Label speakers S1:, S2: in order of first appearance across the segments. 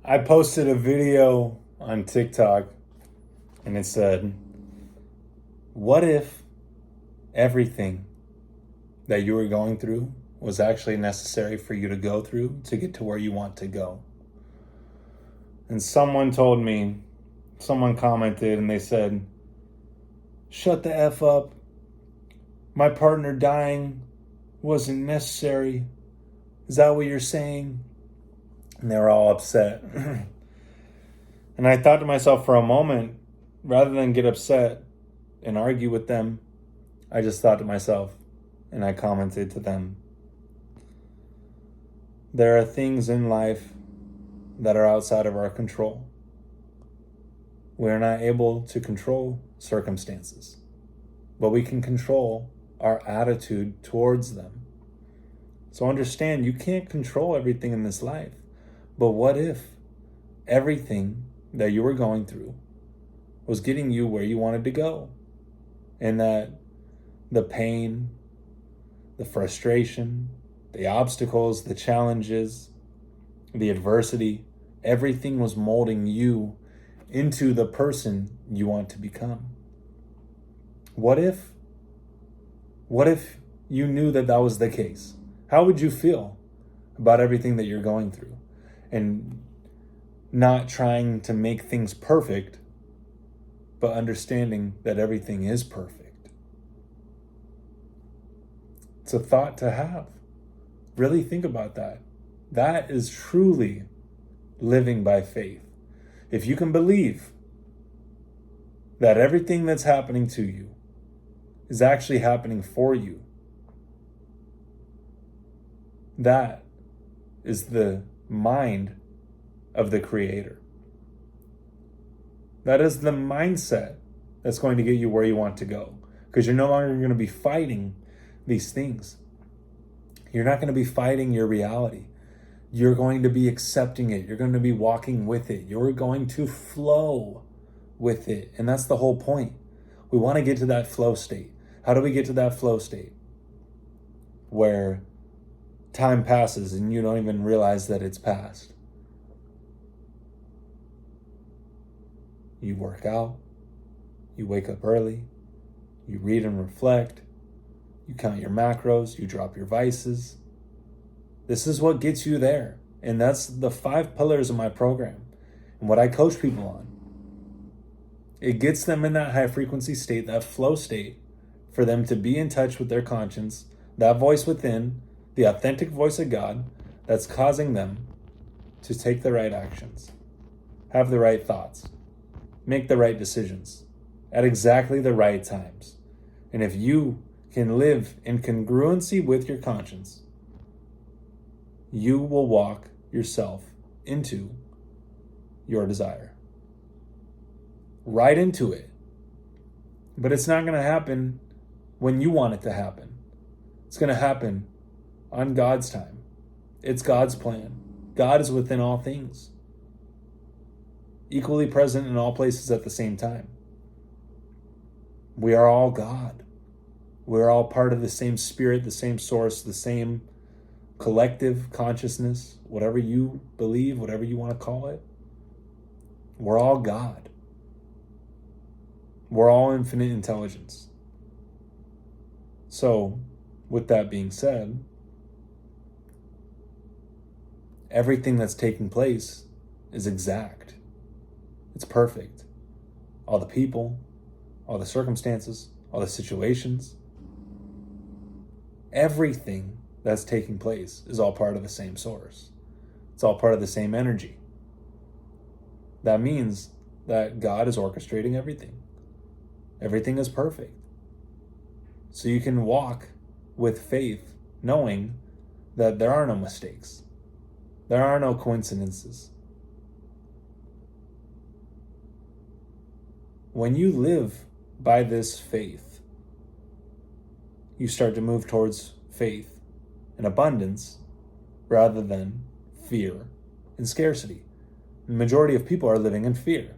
S1: I posted a video on TikTok and it said, what if everything that you were going through was actually necessary for you to go through to get to where you want to go? And someone commented and they said, shut the F up. My partner dying wasn't necessary. Is that what you're saying? And they were all upset. And I thought to myself for a moment, rather than get upset and argue with them, I just thought to myself and I commented to them, there are things in life that are outside of our control. We're not able to control circumstances, but we can control our attitude towards them. So understand, you can't control everything in this life. But what if everything that you were going through was getting you where you wanted to go? And that the pain, the frustration, the obstacles, the challenges, the adversity, everything was molding you into the person you want to become. What if you knew that that was the case? How would you feel about everything that you're going through? And not trying to make things perfect, but understanding that everything is perfect. It's a thought to have. Really think about that. That is truly living by faith. If you can believe that everything that's happening to you is actually happening for you, that is the mind of the Creator. That is the mindset that's going to get you where you want to go, because you're no longer going to be fighting these things. You're not going to be fighting your reality. You're going to be accepting it. You're going to be walking with it. You're going to flow with it. And that's the whole point. We want to get to that flow state. How do we get to that flow state? Where time passes and you don't even realize that it's passed. You work out, you wake up early, you read and reflect, you count your macros, you drop your vices. This is what gets you there. And that's the 5 pillars of my program and what I coach people on. It gets them in that high frequency state, that flow state, for them to be in touch with their conscience, that voice within, the authentic voice of God that's causing them to take the right actions, have the right thoughts, make the right decisions at exactly the right times. And if you can live in congruency with your conscience, you will walk yourself into your desire. Right into it. But it's not going to happen when you want it to happen. It's going to happen on God's time. It's God's plan. God is within all things, equally present in all places at the same time. We are all God. We're all part of the same spirit, the same source, the same collective consciousness, whatever you believe, whatever you want to call it. We're all God. We're all infinite intelligence. So, with that being said, everything that's taking place is exact. It's perfect. All the people, all the circumstances, all the situations, everything that's taking place is all part of the same source. It's all part of the same energy. That means that God is orchestrating everything. Everything is perfect. So you can walk with faith, knowing that there are no mistakes. There are no coincidences. When you live by this faith, you start to move towards faith and abundance rather than fear and scarcity. The majority of people are living in fear.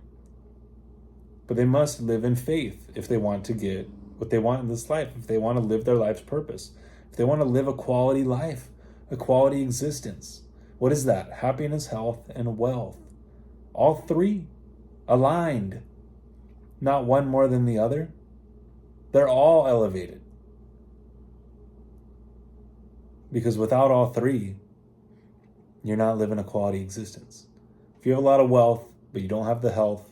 S1: But they must live in faith if they want to get what they want in this life, if they want to live their life's purpose, if they want to live a quality life, a quality existence. What is that? Happiness, health, and wealth. All three aligned, not one more than the other. They're all elevated. Because without all three, you're not living a quality existence. If you have a lot of wealth, but you don't have the health,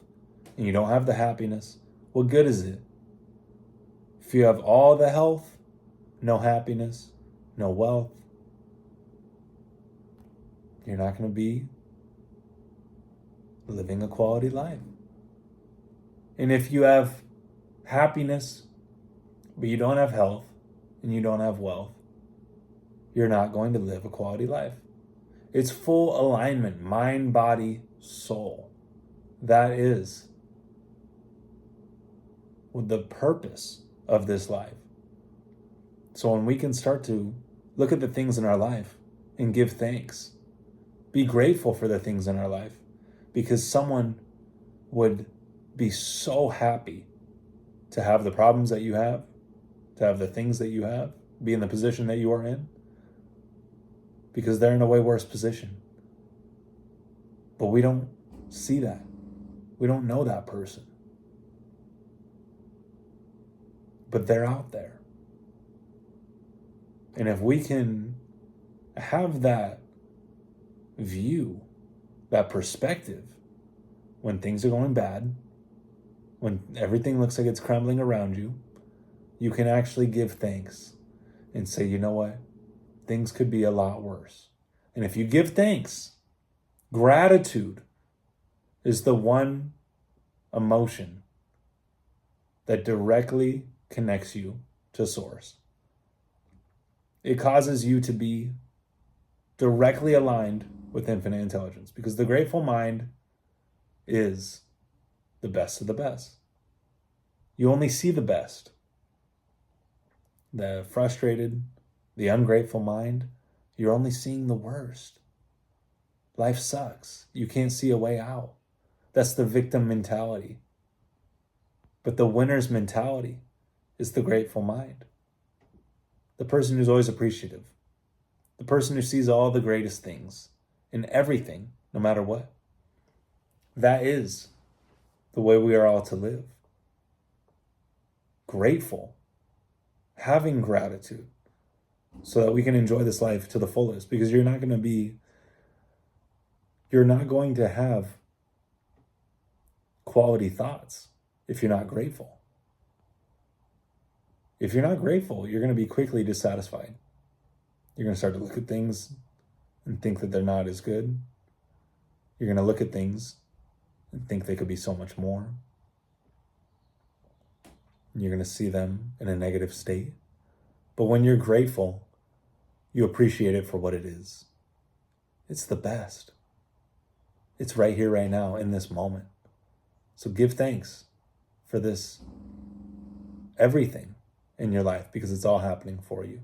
S1: and you don't have the happiness, what good is it? If you have all the health, no happiness, no wealth, you're not going to be living a quality life. And if you have happiness, but you don't have health, and you don't have wealth, you're not going to live a quality life. It's full alignment, mind, body, soul. That is the purpose of this life. So when we can start to look at the things in our life and give thanks, be grateful for the things in our life, because someone would be so happy to have the problems that you have, to have the things that you have, be in the position that you are in, because they're in a way worse position. But we don't see that. We don't know that person. But they're out there. And if we can have that view, that perspective, when things are going bad, when everything looks like it's crumbling around you, you can actually give thanks and say, you know what? Things could be a lot worse. And if you give thanks, gratitude is the one emotion that directly connects you to Source. It causes you to be directly aligned with infinite intelligence, because the grateful mind is the best of the best. You only see the best. The frustrated, the ungrateful mind, you're only seeing the worst. Life sucks. You can't see a way out. That's the victim mentality. But the winner's mentality is the grateful mind. The person who's always appreciative. The person who sees all the greatest things in everything, no matter what. That is the way we are all to live. Grateful. Having gratitude. So that we can enjoy this life to the fullest. Because you're not going to have quality thoughts if you're not grateful. If you're not grateful, you're going to be quickly dissatisfied. You're going to start to look at things and think that they're not as good. You're going to look at things and think they could be so much more. And you're going to see them in a negative state. But when you're grateful, you appreciate it for what it is. It's the best. It's right here, right now, in this moment. So give thanks for this, everything in your life, because it's all happening for you.